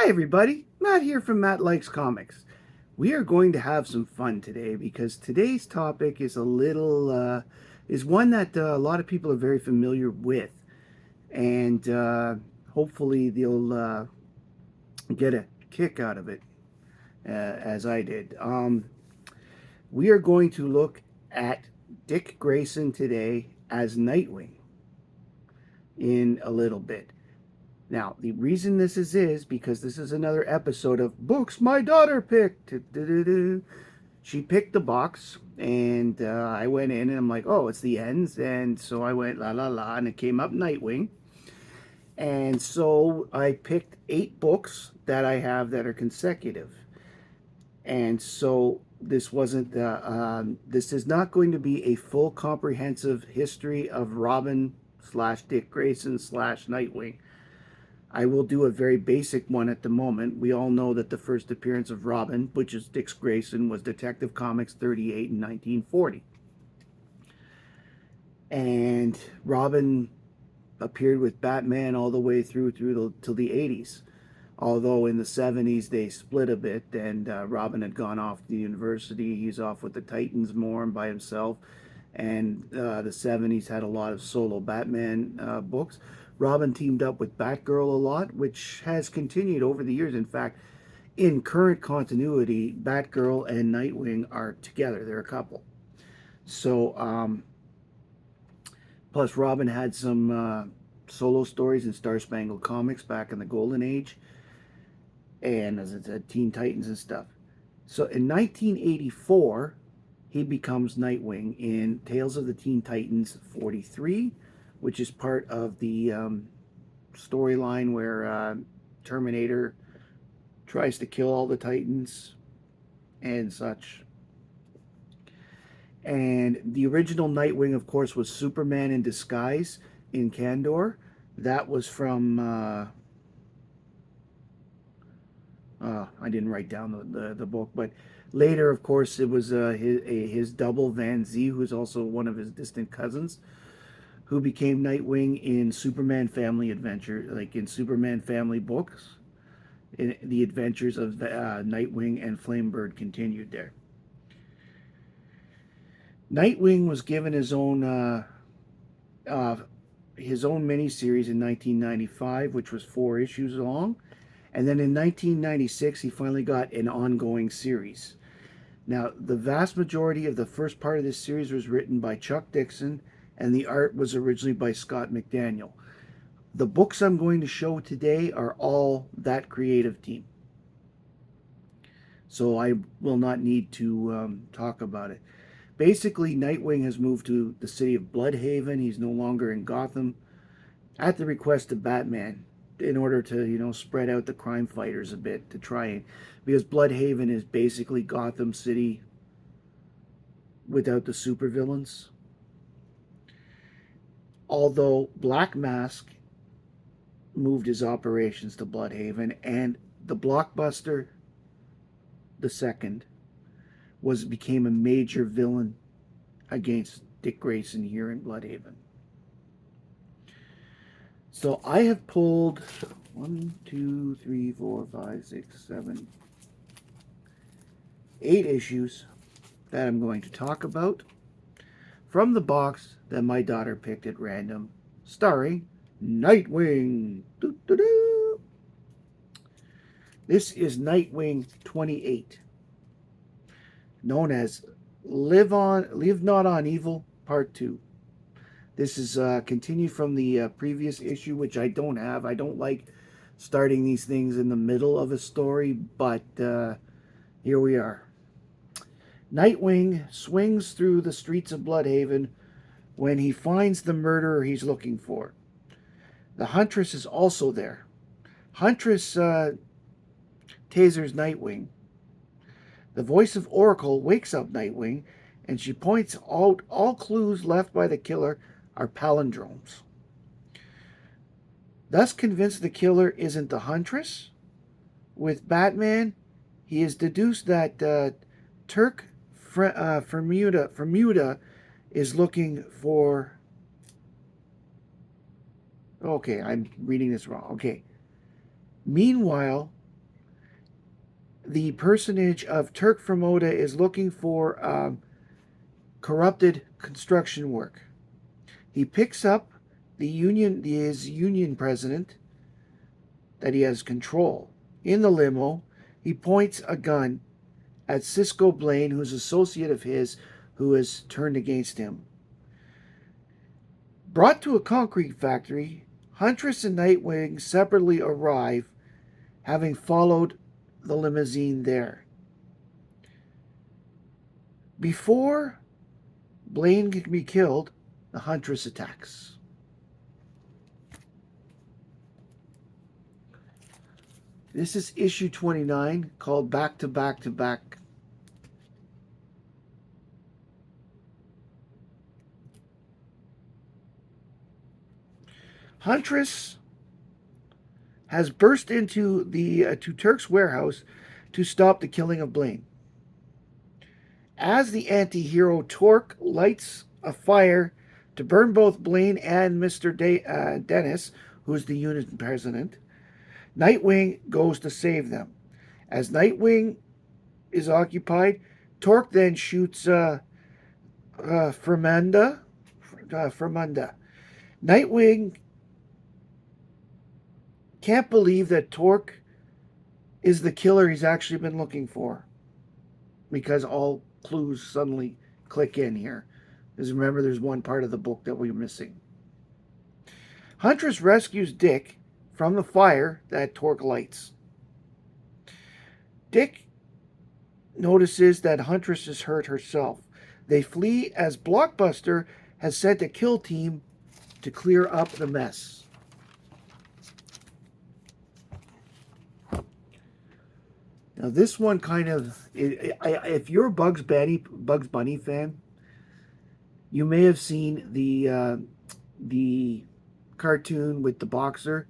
Hi everybody, Matt here from Matt Likes Comics. We are going to have some fun today because today's topic is is one that a lot of people are very familiar with, and hopefully they'll get a kick out of it as I did. We are going to look at Dick Grayson today as Nightwing in a little bit. Now, the reason this is because this is another episode of Books My Daughter Picked. She picked the box, and I went in, and I'm like, oh, it's the ends. And so I went la la la, and it came up Nightwing. And so I picked 8 books that I have that are consecutive. And so this is not going to be a full comprehensive history of Robin slash Dick Grayson slash Nightwing. I will do a very basic one at the moment. We all know that the first appearance of Robin, which is Dick Grayson, was Detective Comics 38 in 1940. And Robin appeared with Batman all the way through till the 80s. Although in the 70s they split a bit, and Robin had gone off to university. He's off with the Titans more and by himself. And the 70s had a lot of solo Batman books. Robin teamed up with Batgirl a lot, which has continued over the years. In fact, in current continuity, Batgirl and Nightwing are together. They're a couple. So, plus Robin had some solo stories in Star Spangled Comics back in the Golden Age, and as I said, Teen Titans and stuff. So in 1984, he becomes Nightwing in Tales of the Teen Titans 43, which is part of the storyline where Terminator tries to kill all the Titans and such. And the original Nightwing, of course, was Superman in disguise in Kandor. That was from I didn't write down the book, but later, of course, it was his double Van Zee, who's also one of his distant cousins, who became Nightwing in Superman Family Adventure, like in Superman Family books. The adventures of Nightwing and Flamebird continued there. Nightwing was given uh, his own miniseries in 1995, which was 4 issues long. And then in 1996, he finally got an ongoing series. Now, the vast majority of the first part of this series was written by Chuck Dixon, and the art was originally by Scott McDaniel. The books I'm going to show today are all that creative team. So I will not need to talk about it. Basically, Nightwing has moved to the city of Bloodhaven. He's no longer in Gotham at the request of Batman, in order to, spread out the crime fighters a bit, to try and, because Bloodhaven is basically Gotham City without the supervillains. Although Black Mask moved his operations to Bloodhaven, and the Blockbuster II became a major villain against Dick Grayson here in Bloodhaven. So I have pulled 1, 2, 3, 4, 5, 6, 7, 8 issues that I'm going to talk about from the box that my daughter picked at random, starring Nightwing. Doo-doo-doo. This is Nightwing 28, known as Live Not on Evil Part 2. This is continued from the previous issue, which I don't have. I don't like starting these things in the middle of a story, but here we are. Nightwing swings through the streets of Bloodhaven when he finds the murderer he's looking for. The Huntress is also there. Huntress tasers Nightwing. The voice of Oracle wakes up Nightwing, and she points out all clues left by the killer are palindromes. Thus convinced the killer isn't the Huntress, with Batman, he has deduced that Turk Bermuda is looking for... Okay, I'm reading this wrong. Okay. Meanwhile, the personage of Turk Formoda is looking for corrupted construction work. He picks up his union president that he has control. In the limo, he points a gun at Cisco Blaine, who's an associate of his who has turned against him. Brought to a concrete factory, Huntress and Nightwing separately arrive, having followed the limousine there. Before Blaine can be killed, the Huntress attacks. This is issue 29, called Back to Back to Back. Huntress has burst into the to Turk's warehouse to stop the killing of Blaine. As the anti-hero, Torque lights a fire to burn both Blaine and Mr. Dennis, who's the unit president. Nightwing goes to save them. As Nightwing is occupied, Torque then shoots Fremunda. Nightwing can't believe that Torque is the killer he's actually been looking for, because all clues suddenly click in here. Because remember, there's one part of the book that we're missing. Huntress rescues Dick from the fire that Torque lights. Dick notices that Huntress is hurt herself. They flee as Blockbuster has sent a kill team to clear up the mess. Now this one kind of, if you're a Bugs Bunny fan, you may have seen the cartoon with the boxer,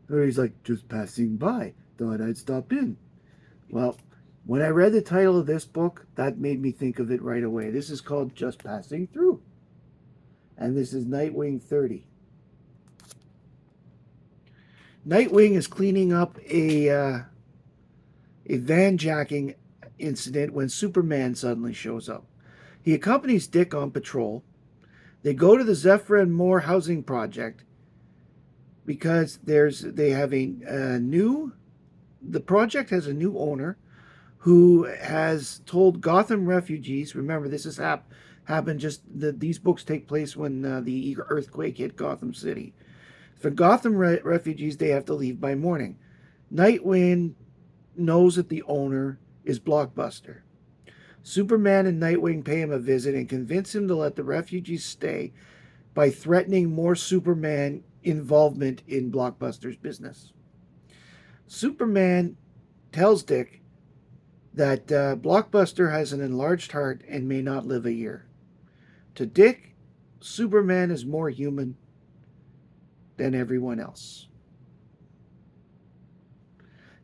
where he's like, just passing by, thought I'd stop in. Well, when I read the title of this book, that made me think of it right away. This is called Just Passing Through. And this is Nightwing 30. Nightwing is cleaning up a van-jacking incident when Superman suddenly shows up. He accompanies Dick on patrol. They go to the Zephyr and Moore housing project because the project has a new owner who has told Gotham refugees, remember this has happened these books take place when the earthquake hit Gotham City. For Gotham refugees, they have to leave by morning. Nightwing knows that the owner is Blockbuster. Superman and Nightwing pay him a visit and convince him to let the refugees stay by threatening more Superman involvement in Blockbuster's business. Superman tells Dick that Blockbuster has an enlarged heart and may not live a year. To Dick, Superman is more human than everyone else.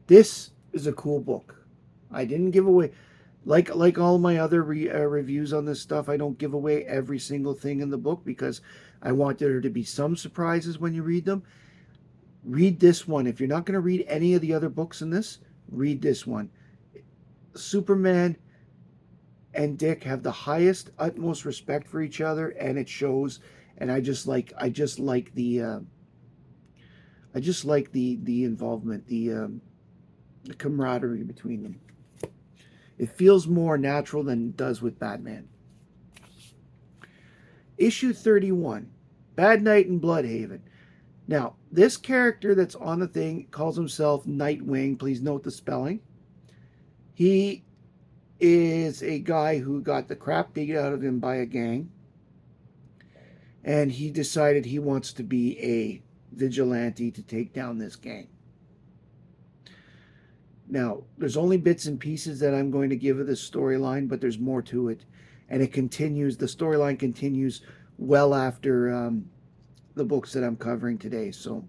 This is a cool book. I didn't give away, like all my other reviews on this stuff, I don't give away every single thing in the book because I want there to be some surprises when you read them. Read this one. If you're not going to read any of the other books in this, read this one. Superman and Dick have the highest, utmost respect for each other, and it shows. And I just like the involvement, the camaraderie between them. It feels more natural than it does with Batman. Issue 31, Bad Night in Bloodhaven. Now, this character that's on the thing calls himself Nightwing. Please note the spelling. He is a guy who got the crap beat out of him by a gang. And he decided he wants to be a vigilante to take down this gang. Now, there's only bits and pieces that I'm going to give of this storyline, but there's more to it. And it continues, the storyline continues well after the books that I'm covering today. So,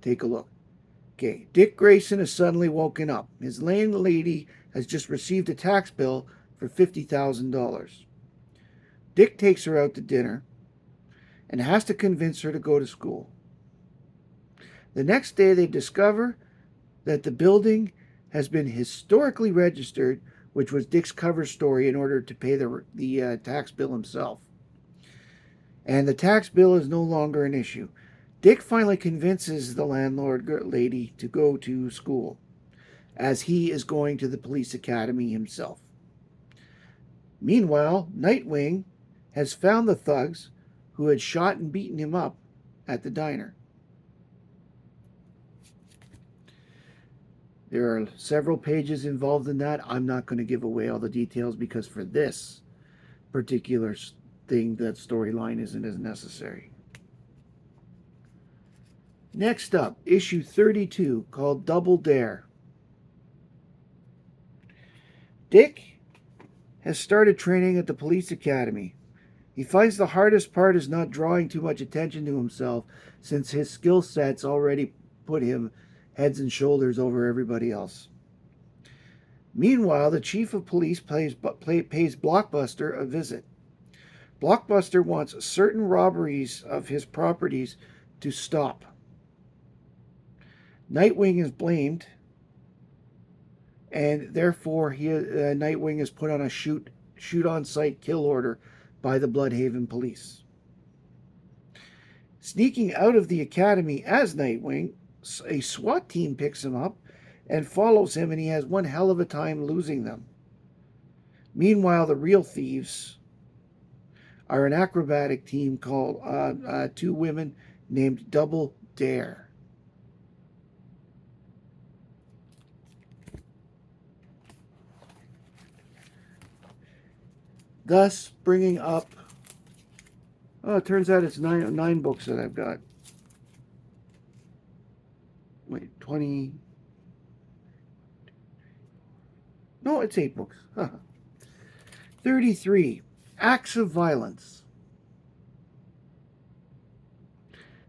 take a look. Okay, Dick Grayson has suddenly woken up. His landlady has just received a tax bill for $50,000. Dick takes her out to dinner and has to convince her to go to school. The next day they discover that the building has been historically registered, which was Dick's cover story in order to pay the tax bill himself. And the tax bill is no longer an issue. Dick finally convinces the landlord lady to go to school, as he is going to the police academy himself. Meanwhile, Nightwing has found the thugs who had shot and beaten him up at the diner. There are several pages involved in that. I'm not going to give away all the details because for this particular thing, that storyline isn't as necessary. Next up, issue 32, called Double Dare. Dick has started training at the police academy. He finds the hardest part is not drawing too much attention to himself, since his skill sets already put him heads and shoulders over everybody else. Meanwhile, the chief of police pays Blockbuster a visit. Blockbuster wants certain robberies of his properties to stop. Nightwing is blamed, and therefore Nightwing is put on a shoot-on-sight kill order by the Bloodhaven police. Sneaking out of the academy as Nightwing, a SWAT team picks him up and follows him, and he has one hell of a time losing them. Meanwhile, the real thieves are an acrobatic team called two women named Double Dare. Thus, bringing up... Oh, it turns out it's nine books that I've got. Wait, 20... No, it's 8 books. 33. Acts of Violence.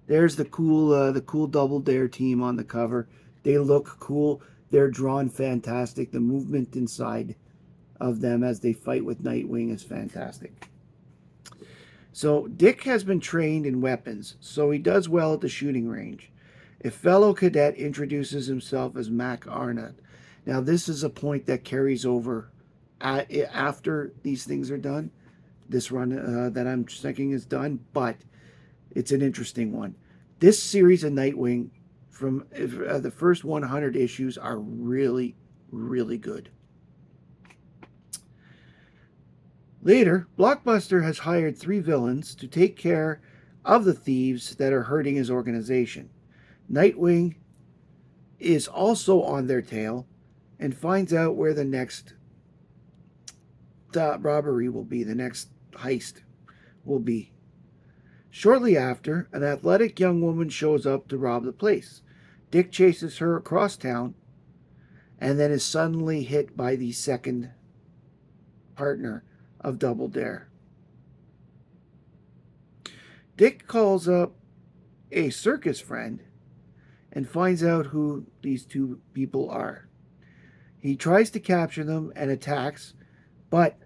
There's the cool Double Dare team on the cover. They look cool. They're drawn fantastic. The movement inside of them as they fight with Nightwing is fantastic. So Dick has been trained in weapons, so he does well at the shooting range. A fellow cadet introduces himself as Mac Arnott. Now this is a point that carries over after these things are done. This run that I'm thinking is done, but it's an interesting one. This series of Nightwing, from the first 100 issues, are really, really good. Later, Blockbuster has hired 3 villains to take care of the thieves that are hurting his organization. Nightwing is also on their tail and finds out where the next robbery will be, the next heist will be. Shortly after, an athletic young woman shows up to rob the place. Dick chases her across town and then is suddenly hit by the second partner of Double Dare. Dick calls up a circus friend and finds out who these 2 people are. He tries to capture them and attacks, but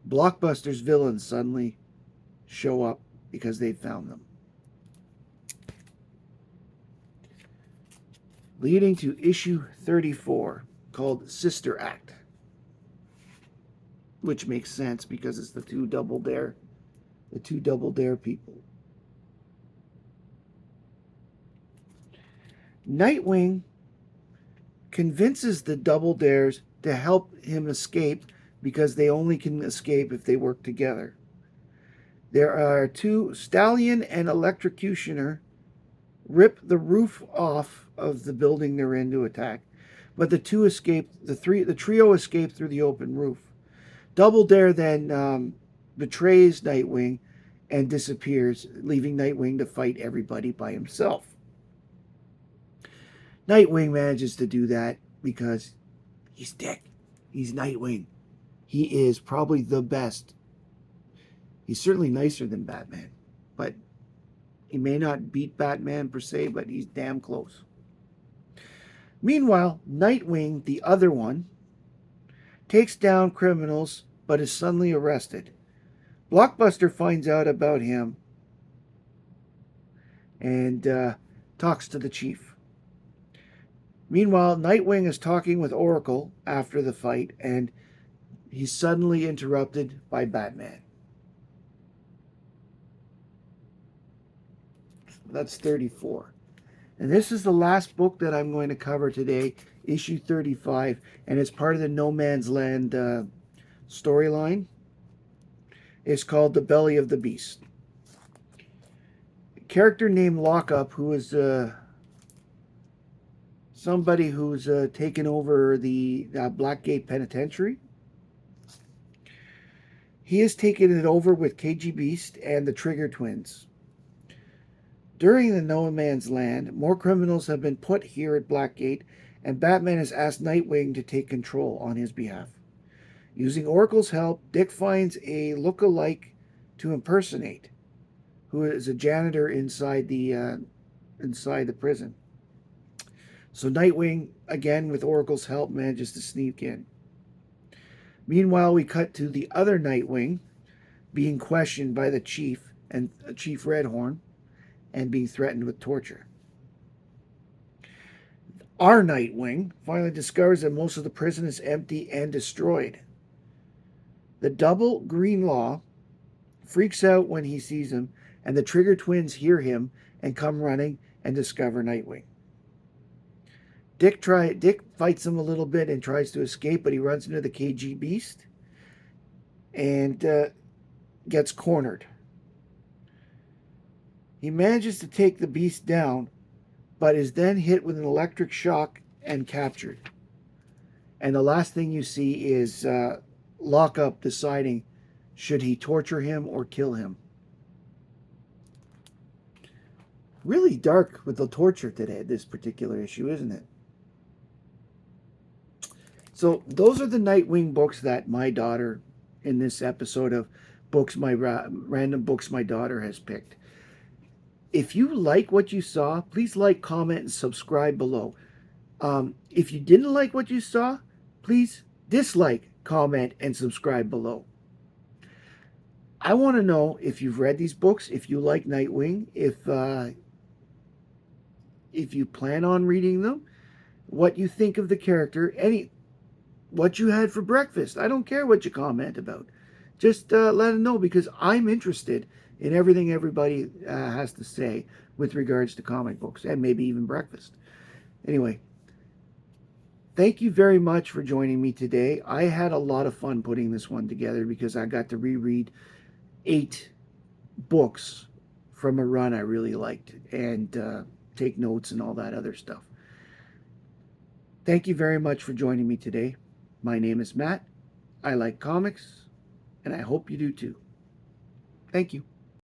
Blockbuster's villains suddenly show up because they found them. Leading to issue 34, called Sister Act, which makes sense because it's the two Double Dare people. Nightwing convinces the Double Dares to help him escape because they only can escape if they work together. There are 2, Stallion and Electrocutioner, rip the roof off of the building they're in to attack, but the trio escape through the open roof. Double Dare then betrays Nightwing and disappears, leaving Nightwing to fight everybody by himself. Nightwing manages to do that because he's Dick. He's Nightwing. He is probably the best. He's certainly nicer than Batman, but he may not beat Batman per se, but he's damn close. Meanwhile, Nightwing, the other one, takes down criminals but is suddenly arrested. Blockbuster finds out about him and talks to the chief. Meanwhile, Nightwing is talking with Oracle after the fight, and he's suddenly interrupted by Batman. That's 34. And this is the last book that I'm going to cover today, issue 35, and it's part of the No Man's Land storyline. It's called The Belly of the Beast. A character named Lockup, who is somebody who's taken over the Blackgate Penitentiary. He has taken it over with KG Beast and the Trigger Twins. During the No Man's Land, more criminals have been put here at Blackgate, and Batman has asked Nightwing to take control on his behalf. Using Oracle's help, Dick finds a look-alike to impersonate, who is a janitor inside the prison. So Nightwing, again with Oracle's help, manages to sneak in. Meanwhile, we cut to the other Nightwing being questioned by the chief and Chief Redhorn and being threatened with torture. Our Nightwing finally discovers that most of the prison is empty and destroyed. The double Greenlaw freaks out when he sees him, and the Trigger Twins hear him and come running and discover Nightwing. Dick fights him a little bit and tries to escape, but he runs into the KG Beast and gets cornered. He manages to take the Beast down, but is then hit with an electric shock and captured. And the last thing you see is Lockup deciding should he torture him or kill him. Really dark with the torture today, this particular issue, isn't it? So those are the Nightwing books that my daughter, in this episode of random books my daughter has picked. If you like what you saw, please like, comment, and subscribe below. If you didn't like what you saw, please dislike, comment, and subscribe below. I want to know if you've read these books, if you like Nightwing, if you plan on reading them, what you think of the character, what you had for breakfast. I don't care what you comment about. Just let them know, because I'm interested in everything everybody has to say with regards to comic books and maybe even breakfast. Anyway, thank you very much for joining me today. I had a lot of fun putting this one together because I got to reread 8 books from a run I really liked and take notes and all that other stuff. Thank you very much for joining me today. My name is Matt. I like comics, and I hope you do too. Thank you.